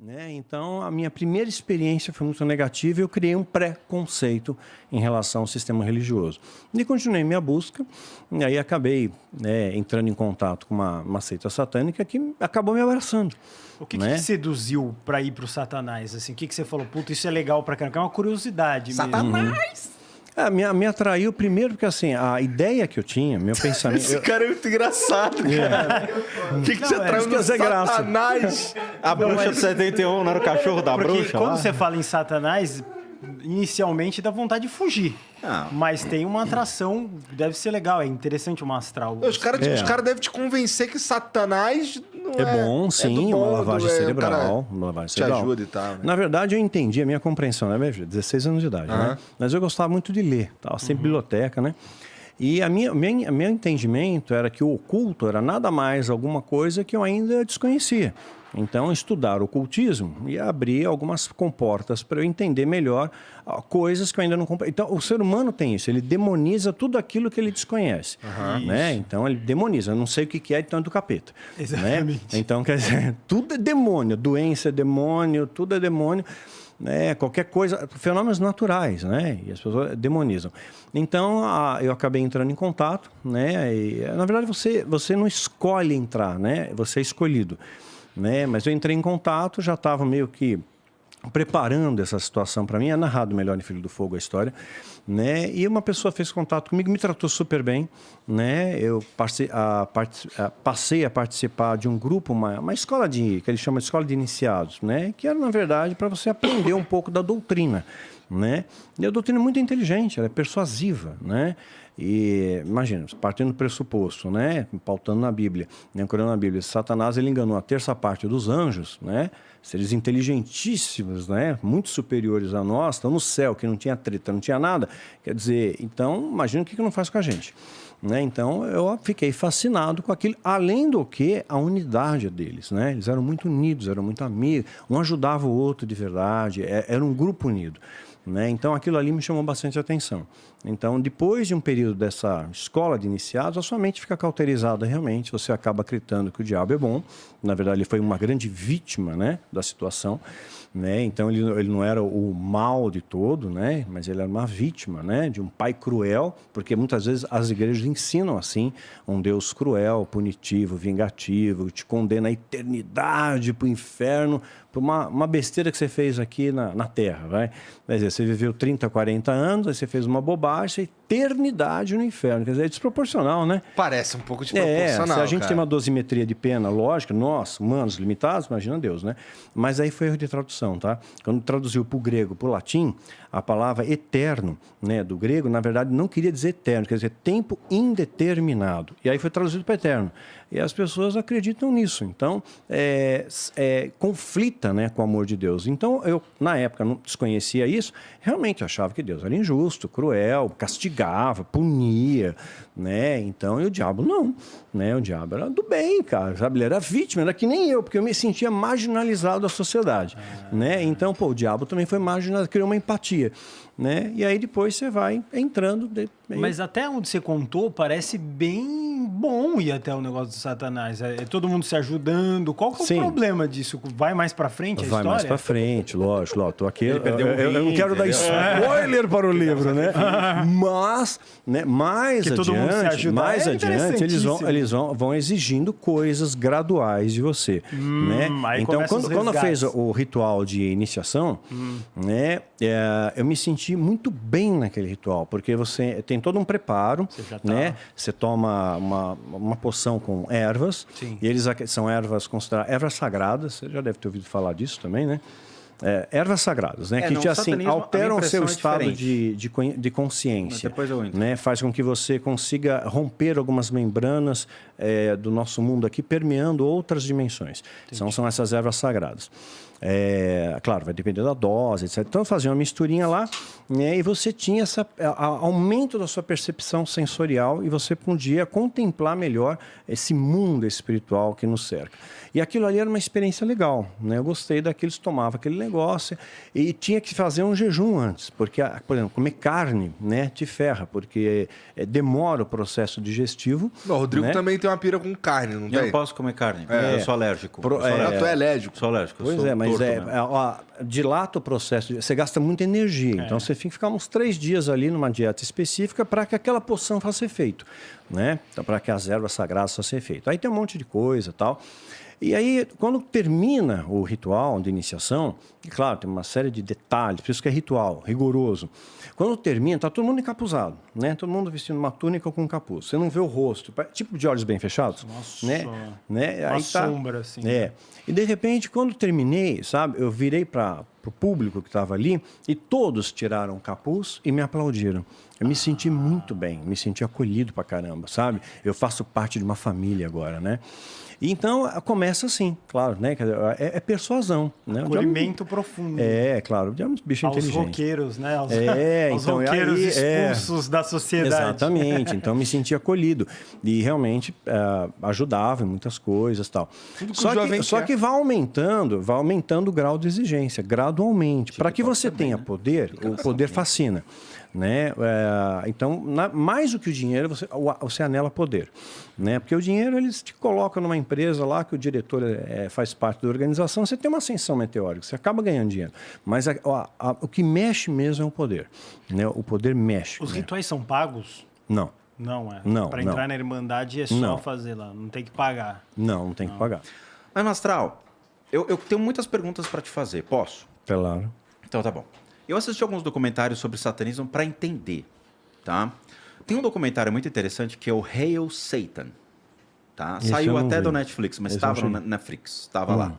Né? Então, a minha primeira experiência foi muito negativa e eu criei um preconceito em relação ao sistema religioso. E continuei minha busca, e aí acabei entrando em contato com uma seita satânica que acabou me abraçando. O que te seduziu para ir para o Satanás? Assim, o que você falou? Puta, isso é legal pra caramba. É uma curiosidade mesmo. Satanás! Me atraiu primeiro porque, assim, a ideia que eu tinha, meu pensamento... Esse cara é muito engraçado, cara. O que te atraiu no Satanás? A bruxa de 71, não era o cachorro da Porque bruxa? quando lá? você fala em Satanás, inicialmente dá vontade de fugir. Ah. Mas tem uma atração, deve ser legal, é interessante uma astral. Os caras devem te convencer que Satanás não É bom, sim, do uma bom, lavagem cerebral. Uma lavagem te cerebral. ajuda e tal, né? Na verdade, eu entendi a minha compreensão, né, 16 anos de idade, né? Mas eu gostava muito de ler, estava sempre em biblioteca, né? E meu entendimento era que o oculto era nada mais alguma coisa que eu ainda desconhecia. Então, estudar o ocultismo e abrir algumas comportas para eu entender melhor coisas que eu ainda não compreendo. Então, o ser humano tem isso, ele demoniza tudo aquilo que ele desconhece. Né? Então, ele demoniza. Eu não sei o que é, então é do capeta. Exatamente. Né? Então, quer dizer, tudo é demônio. Doença é demônio, tudo é demônio. Né? Qualquer coisa, fenômenos naturais, né? E as pessoas demonizam. Então, eu acabei entrando em contato, né? E, na verdade, você não escolhe entrar, né? Você é escolhido. Né? Mas eu entrei em contato, já estava meio que preparando essa situação para mim. É narrado melhor em Filho do Fogo a história. Né? E uma pessoa fez contato comigo, me tratou super bem. Né? Eu passei a participar de um grupo, uma escola que eles chamam de escola de iniciados, né? Que era, na verdade, para você aprender um pouco da doutrina. Né? E a doutrina é muito inteligente, ela é persuasiva, né? E imagina, partindo do pressuposto, né? Pautando na Bíblia, né? Ancorando na Bíblia, Satanás ele enganou a terça parte dos anjos, né? Seres inteligentíssimos, né? Muito superiores a nós, estão no céu, que não tinha treta, não tinha nada. Quer dizer, então, imagina o que não faz com a gente. Né? Então, eu fiquei fascinado com aquilo, além do que a unidade deles, né? Eles eram muito unidos, eram muito amigos, um ajudava o outro de verdade, era um grupo unido. Né? Então, aquilo ali me chamou bastante atenção. Então, depois de um período dessa escola de iniciados, a sua mente fica cauterizada realmente, você acaba acreditando que o diabo é bom. Na verdade, ele foi uma grande vítima, né, da situação. Né? Então, ele não era o mal de todo, né? Mas ele era uma vítima, né, de um pai cruel, porque muitas vezes as igrejas ensinam assim, um Deus cruel, punitivo, vingativo, te condena à eternidade para o inferno, por uma besteira que você fez aqui na Terra. Vai? Quer dizer, você viveu 30, 40 anos, aí você fez uma bobagem, eternidade no inferno. Quer dizer, é desproporcional, né? Parece um pouco desproporcional, se a gente cara. tem uma dosimetria de pena, lógica, nós, humanos limitados, imagina Deus, né? Mas aí foi erro de tradução, tá? Quando traduziu para o grego, para o latim, a palavra eterno, né, do grego, na verdade, não queria dizer eterno, quer dizer tempo indeterminado. E aí foi traduzido para eterno. E as pessoas acreditam nisso. Então, conflita, né, com o amor de Deus. Então, eu, na época, não desconhecia isso, realmente achava que Deus era injusto, cruel, castigava, punia, né? Então, e o diabo não, né? O diabo era do bem, cara, sabe? Ele era vítima, era que nem eu, porque eu me sentia marginalizado da sociedade, né? Então, o diabo também foi marginalizado, criou uma empatia, né? E aí depois você vai entrando... Mas até onde você contou, parece bem bom ir até o negócio do Satanás. É todo mundo se ajudando. Qual que é o problema disso? Vai mais pra frente a história? Vai mais pra frente, lógico. Tô aqui, eu não rim, quero dar spoiler para o livro, né? Mas, né, mais adiante, eles vão exigindo coisas graduais de você. Né? Então, quando fez o ritual de iniciação, né, eu me senti muito bem naquele ritual, porque você tem todo um preparo, né? Você toma uma poção com ervas, e eles são ervas consideradas ervas sagradas, você já deve ter ouvido falar disso também, né? Ervas sagradas, né? Que assim, alteram o seu estado de consciência. Depois eu entro. Né? Faz com que você consiga romper algumas membranas do nosso mundo aqui, permeando outras dimensões. Então, são essas ervas sagradas. Claro, vai depender da dose, etc. Então, fazia uma misturinha lá, né, e você tinha esse aumento da sua percepção sensorial e você podia contemplar melhor esse mundo espiritual que nos cerca. E aquilo ali era uma experiência legal, né? Eu gostei daquilo, eles tomavam aquele negócio e tinha que fazer um jejum antes, porque, por exemplo, comer carne, né, te ferra, porque demora o processo digestivo. O Rodrigo, né? também tem uma pira com carne, não tem? Eu não posso comer carne, eu sou alérgico. Tu é alérgico. Sou alérgico. Pois é, mas Mas dilata o processo. Você gasta muita energia. Então, você tem que ficar uns 3 dias ali numa dieta específica para que aquela poção faça efeito, né? Então, para que as ervas sagradas façam efeito. Aí tem um monte de coisa e tal. E aí, quando termina o ritual de iniciação, e claro, tem uma série de detalhes, por isso que é ritual, rigoroso. Quando termina, está todo mundo encapuzado, né? Todo mundo vestindo uma túnica com um capuz. Você não vê o rosto, tipo de olhos bem fechados. Nossa, né? Uma aí sombra, assim. E de repente, quando terminei, sabe, eu virei para o público que estava ali e todos tiraram o capuz e me aplaudiram. Eu me senti muito bem, me senti acolhido pra caramba, sabe? Eu faço parte de uma família agora, né? E então, começa assim, claro, né? É persuasão, né? Acolhimento profundo. Claro, é um bicho inteligente. Aos roqueiros, né? Aos então, roqueiros expulsos da sociedade. Exatamente, então me senti acolhido. E realmente ajudava em muitas coisas e tal. Só que vai aumentando o grau de exigência, gradualmente. Para que você tenha poder, o poder fascina. Né? Então, mais do que o dinheiro, você anela poder, né? Porque o dinheiro, eles te colocam numa empresa lá que o diretor faz parte da organização, você tem uma ascensão meteórica, você acaba ganhando dinheiro. Mas o que mexe mesmo é o poder, né? O poder mexe. Os rituais são pagos? Não. Não é? Não. Para entrar na Irmandade é só fazer lá, não tem que pagar. Não tem que pagar. Mas, Mastral, eu tenho muitas perguntas para te fazer, posso? Claro. Então tá bom. Eu assisti alguns documentários sobre satanismo para entender, tá? Tem um documentário muito interessante que é o Hail Satan, tá? Saiu até do Netflix, mas estava no Netflix, estava lá.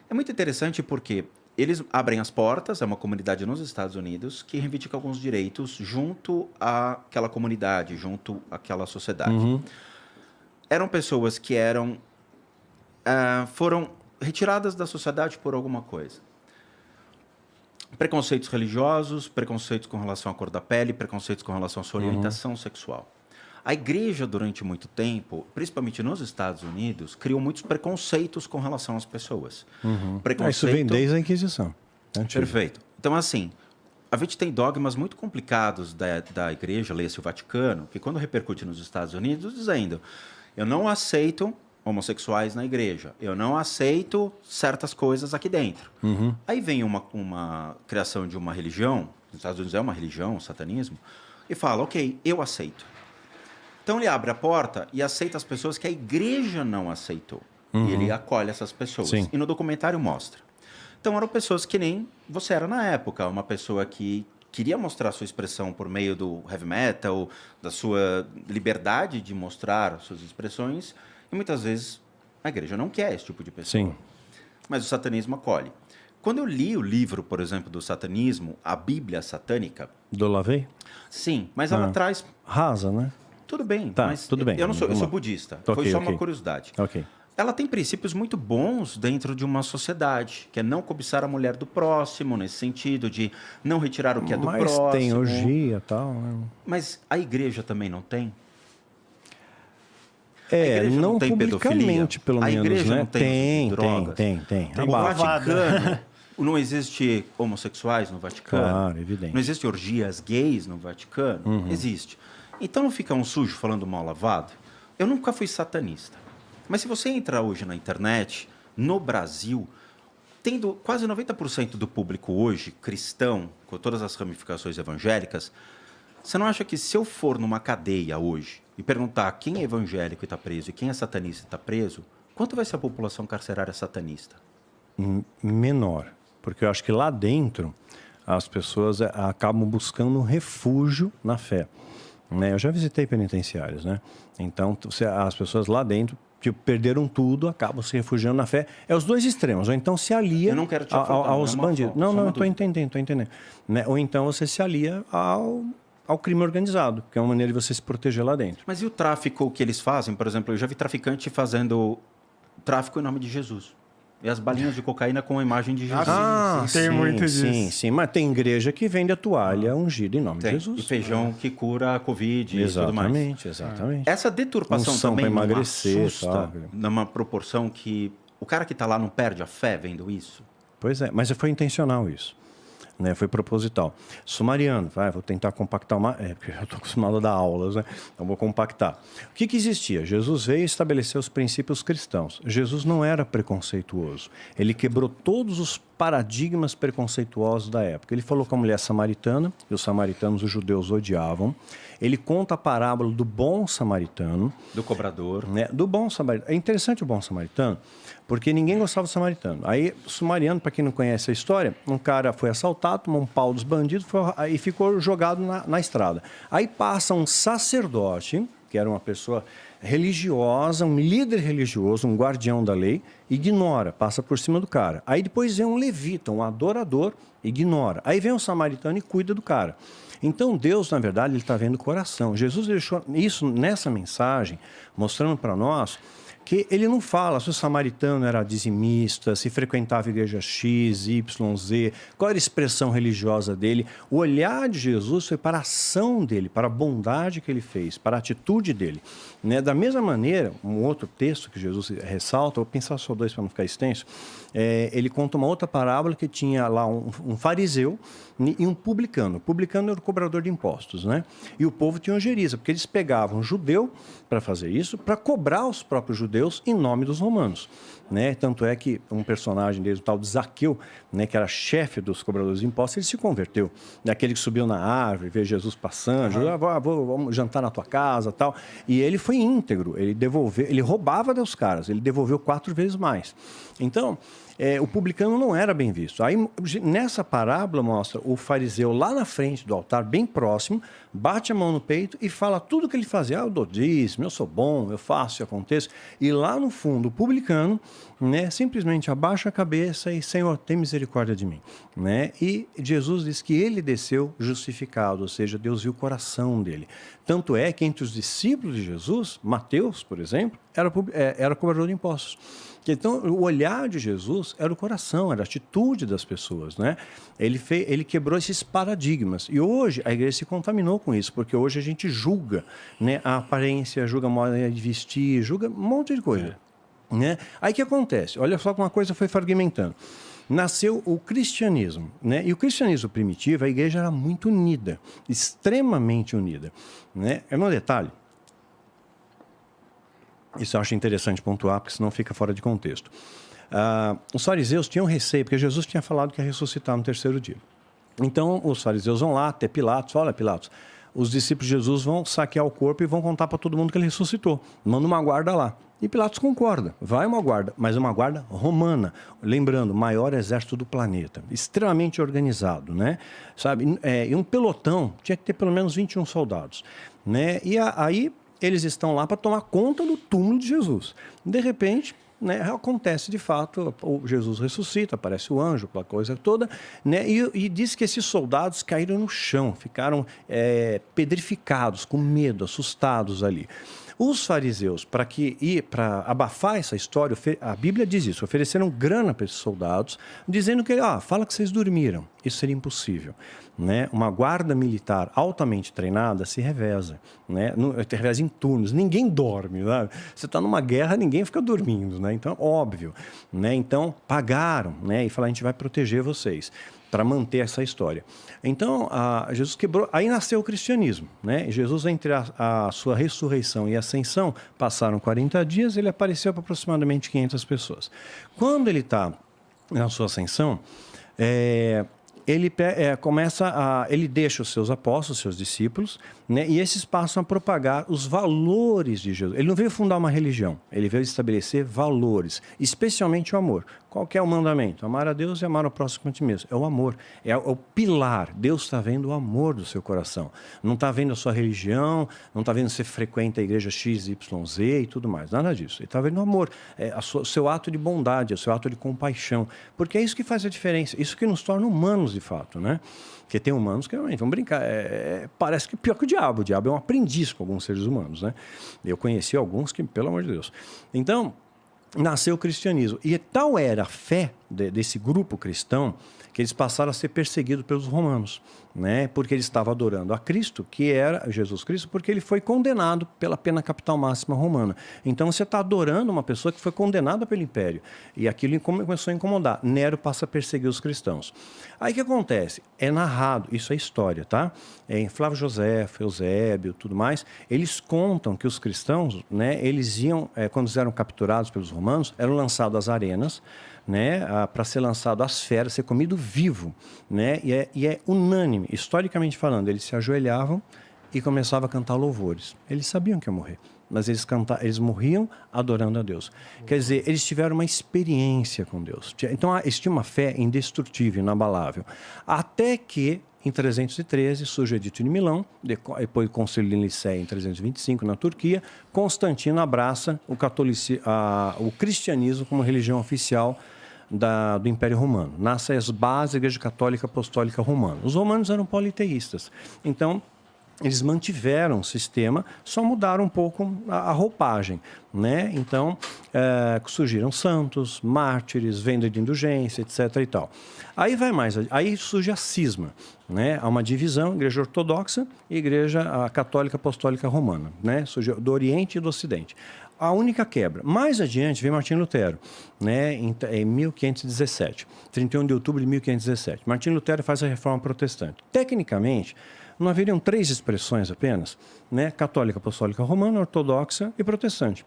É muito interessante porque eles abrem as portas, é uma comunidade nos Estados Unidos que reivindica alguns direitos junto àquela comunidade, junto àquela sociedade. Eram pessoas que foram retiradas da sociedade por alguma coisa. Preconceitos religiosos, preconceitos com relação à cor da pele, preconceitos com relação à sua orientação sexual. A igreja, durante muito tempo, principalmente nos Estados Unidos, criou muitos preconceitos com relação às pessoas. Isso vem desde a Inquisição. Perfeito. Então, assim, a gente tem dogmas muito complicados da igreja, leia-se o Vaticano, que quando repercute nos Estados Unidos, dizendo: eu não aceito homossexuais na igreja, eu não aceito certas coisas aqui dentro. Aí vem uma criação de uma religião, nos Estados Unidos é uma religião, o satanismo, e fala: ok, eu aceito. Então ele abre a porta e aceita as pessoas que a igreja não aceitou. E ele acolhe essas pessoas. Sim. E no documentário mostra. Então eram pessoas que nem você era na época, uma pessoa que queria mostrar a sua expressão por meio do heavy metal, da sua liberdade de mostrar as suas expressões. E muitas vezes a igreja não quer esse tipo de pessoa. Sim. Mas o satanismo acolhe. Quando eu li o livro, por exemplo, do satanismo, a Bíblia Satânica... Do Lavey? Sim, mas ela traz... Rasa, né? Tudo bem, Tá, mas tudo bem. Eu sou budista. Foi só uma curiosidade. Ok. Ela tem princípios muito bons dentro de uma sociedade, que é não cobiçar a mulher do próximo, nesse sentido de não retirar o que é do próximo. Mas tem orgia e tal, né? Mas a igreja também não tem? Não tem publicamente, pedofilia? pelo menos, a igreja né? não tem drogas? Tem. No Vaticano, não existe homossexuais no Vaticano? Claro, evidente. Não existe orgias gays no Vaticano? Existe. Então não fica um sujo falando mal lavado? Eu nunca fui satanista. Mas se você entrar hoje na internet, no Brasil, tendo quase 90% do público hoje cristão, com todas as ramificações evangélicas, você não acha que se eu for numa cadeia hoje e perguntar quem é evangélico e está preso e quem é satanista e está preso, quanto vai ser a população carcerária satanista? Menor. Porque eu acho que lá dentro as pessoas acabam buscando um refúgio na fé. Né? Eu já visitei penitenciários, né? Então as pessoas lá dentro perderam tudo, acabam se refugiando na fé. É os dois extremos. Ou então se alia aos bandidos. Não, estou entendendo. Né? Ou então você se alia ao crime organizado, que é uma maneira de você se proteger lá dentro. Mas e o tráfico que eles fazem? Por exemplo, eu já vi traficante fazendo tráfico em nome de Jesus. E as balinhas de cocaína com a imagem de Jesus. Tem muito disso. Sim. Mas tem igreja que vende a toalha ungida em nome de Jesus. E feijão que cura a Covid e tudo mais. Exatamente. Essa deturpação Unção também pra emagrecer, não assusta sabe? numa proporção que o cara que está lá não perde a fé vendo isso? Pois é, mas foi intencional isso. né? Foi proposital. Sumariano, vou tentar compactar porque eu estou acostumado a dar aulas, né? Então vou compactar. O que existia? Jesus veio estabelecer os princípios cristãos. Jesus não era preconceituoso. Ele quebrou todos os paradigmas preconceituosos da época. Ele falou com a mulher samaritana, e os samaritanos, os judeus, odiavam. Ele conta a parábola do bom samaritano. Do cobrador. Né? Do bom samaritano. É interessante o bom samaritano, porque ninguém gostava do samaritano. Aí, sumariano, para quem não conhece a história, um cara foi assaltado, tomou um pau dos bandidos e ficou jogado na estrada. Aí passa um sacerdote, que era uma pessoa religiosa, um líder religioso, um guardião da lei, ignora, passa por cima do cara. Aí depois vem um levita, um adorador, ignora. Aí vem um samaritano e cuida do cara. Então Deus, na verdade, ele está vendo o coração. Jesus deixou isso nessa mensagem, mostrando para nós que ele não fala se o samaritano era dizimista, se frequentava a igreja X, Y, Z, qual era a expressão religiosa dele. O olhar de Jesus foi para a ação dele, para a bondade que ele fez, para a atitude dele. Né? Da mesma maneira, um outro texto que Jesus ressalta, vou pensar só dois para não ficar extenso, ele conta uma outra parábola que tinha lá um fariseu e um publicano. O publicano era o cobrador de impostos, né? E o povo tinha ojeriza, porque eles pegavam um judeu para fazer isso, para cobrar os próprios judeus em nome dos romanos. Né? Tanto é que um personagem deles, o tal de Zaqueu, né, que era chefe dos cobradores de impostos, ele se converteu. Aquele que subiu na árvore, vê Jesus passando, vamos jantar na tua casa, tal. E ele foi íntegro, ele roubava dos caras, ele devolveu 4 vezes mais. Então, o publicano não era bem visto. Aí, nessa parábola, mostra o fariseu lá na frente do altar, bem próximo, bate a mão no peito e fala tudo o que ele fazia. Eu dou dízimo, eu sou bom, eu faço, eu aconteço. E lá no fundo, o publicano, né, simplesmente abaixa a cabeça e, Senhor, tem misericórdia de mim. Né? E Jesus diz que ele desceu justificado, ou seja, Deus viu o coração dele. Tanto é que entre os discípulos de Jesus, Mateus, por exemplo, era cobrador de impostos. Então, o olhar de Jesus era o coração, era a atitude das pessoas, né? Ele quebrou esses paradigmas. E hoje a igreja se contaminou com isso, porque hoje a gente julga, né, a aparência, julga a moda de vestir, julga um monte de coisa. Né? Aí o que acontece? Olha só como uma coisa foi fragmentando. Nasceu o cristianismo, né? E o cristianismo primitivo, a igreja era muito unida, extremamente unida. Né? É um detalhe. Isso eu acho interessante pontuar, porque senão fica fora de contexto. Os fariseus tinham receio, porque Jesus tinha falado que ia ressuscitar no 3º dia. Então, os fariseus vão lá até Pilatos. Olha, Pilatos, os discípulos de Jesus vão saquear o corpo e vão contar para todo mundo que ele ressuscitou. Manda uma guarda lá. E Pilatos concorda. Vai uma guarda, mas uma guarda romana. Lembrando, o maior exército do planeta. Extremamente organizado, né? Sabe? E um pelotão tinha que ter pelo menos 21 soldados. Né? E aí eles estão lá para tomar conta do túmulo de Jesus. De repente, né, acontece de fato, o Jesus ressuscita, aparece o anjo, aquela coisa toda, né, e diz que esses soldados caíram no chão, ficaram pedrificados, com medo, assustados ali. Os fariseus, para abafar essa história, a Bíblia diz isso, ofereceram grana para esses soldados, dizendo que, fala que vocês dormiram. Isso seria impossível. Né? Uma guarda militar altamente treinada se reveza. Né? Reveza em turnos. Ninguém dorme. Né? Você está numa guerra, ninguém fica dormindo. Né? Então, óbvio. Né? Então, pagaram, né? E falaram, a gente vai proteger vocês, para manter essa história. Então, Jesus quebrou, aí nasceu o cristianismo. Né? Jesus, entre a sua ressurreição e ascensão, passaram 40 dias, ele apareceu para aproximadamente 500 pessoas. Quando ele está na sua ascensão, ele deixa os seus apóstolos, seus discípulos, né, e esses passam a propagar os valores de Jesus. Ele não veio fundar uma religião, ele veio estabelecer valores, especialmente o amor. Qual que é o mandamento? Amar a Deus e amar ao próximo como a ti mesmo. É o amor, é o pilar. Deus está vendo o amor do seu coração. Não está vendo a sua religião, não está vendo se você frequenta a igreja X, Y, Z e tudo mais. Nada disso. Ele está vendo o amor, o seu ato de bondade, o seu ato de compaixão. Porque é isso que faz a diferença, isso que nos torna humanos de fato, né? Porque tem humanos que, vamos brincar, parece que pior que o diabo. O diabo é um aprendiz com alguns seres humanos, né? Eu conheci alguns que, pelo amor de Deus. Então, nasceu o cristianismo. E tal era a fé desse grupo cristão que eles passaram a ser perseguidos pelos romanos, né? Porque eles estavam adorando a Cristo, que era Jesus Cristo, porque ele foi condenado pela pena capital máxima romana. Então você está adorando uma pessoa que foi condenada pelo Império. E aquilo começou a incomodar. Nero passa a perseguir os cristãos. Aí o que acontece? É narrado, isso é história, tá? Em Flávio Josefo, Eusébio, tudo mais, eles contam que os cristãos, né, eles iam, quando eram capturados pelos romanos, eram lançados às arenas, né, para ser lançado às feras, ser comido vivo, né, e é unânime, historicamente falando, eles se ajoelhavam e começavam a cantar louvores. Eles sabiam que iam morrer, mas eles morriam adorando a Deus. Quer dizer, eles tiveram uma experiência com Deus. Então, eles tinham uma fé indestrutível, inabalável. Até que, em 313, surge o Edito de Milão, depois o Concílio de Nicéia em 325, na Turquia. Constantino abraça o cristianismo como religião oficial do Império Romano. Nasce as bases da Igreja Católica Apostólica Romana. Os romanos eram politeístas. Então, eles mantiveram o sistema, só mudaram um pouco a roupagem, né? Então, surgiram santos, mártires, venda de indulgência, etc. e tal. Aí surge a cisma, né? Há uma divisão, Igreja Ortodoxa e Igreja Católica Apostólica Romana, né? Surgiu do Oriente e do Ocidente. A única quebra. Mais adiante vem Martim Lutero, né, em 1517, 31 de outubro de 1517. Martim Lutero faz a Reforma Protestante. Tecnicamente, não haveriam 3 expressões apenas, né, católica, apostólica romana, ortodoxa e protestante.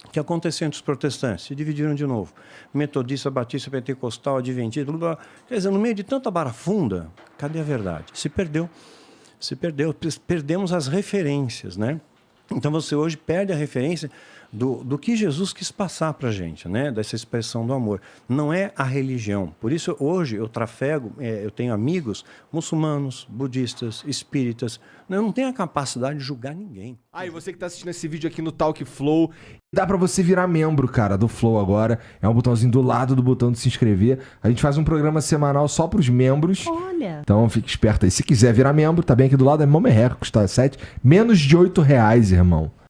O que aconteceu entre os protestantes? Se dividiram de novo. Metodista, batista, pentecostal, adventista, blá, blá. Quer dizer, no meio de tanta barafunda, cadê a verdade? Se perdeu. Perdemos as referências, né? Então você hoje perde a referência do que Jesus quis passar para a gente, né? Dessa expressão do amor. Não é a religião. Por isso, hoje, eu trafego, eu tenho amigos muçulmanos, budistas, espíritas. Eu não tenho a capacidade de julgar ninguém. E você que está assistindo esse vídeo aqui no Talk Flow, dá para você virar membro, cara, do Flow agora. É um botãozinho do lado do botão de se inscrever. A gente faz um programa semanal só para os membros. Olha! Então fique esperto aí. Se quiser virar membro, tá bem aqui do lado, é mó merreca, custa menos de R$8, irmão.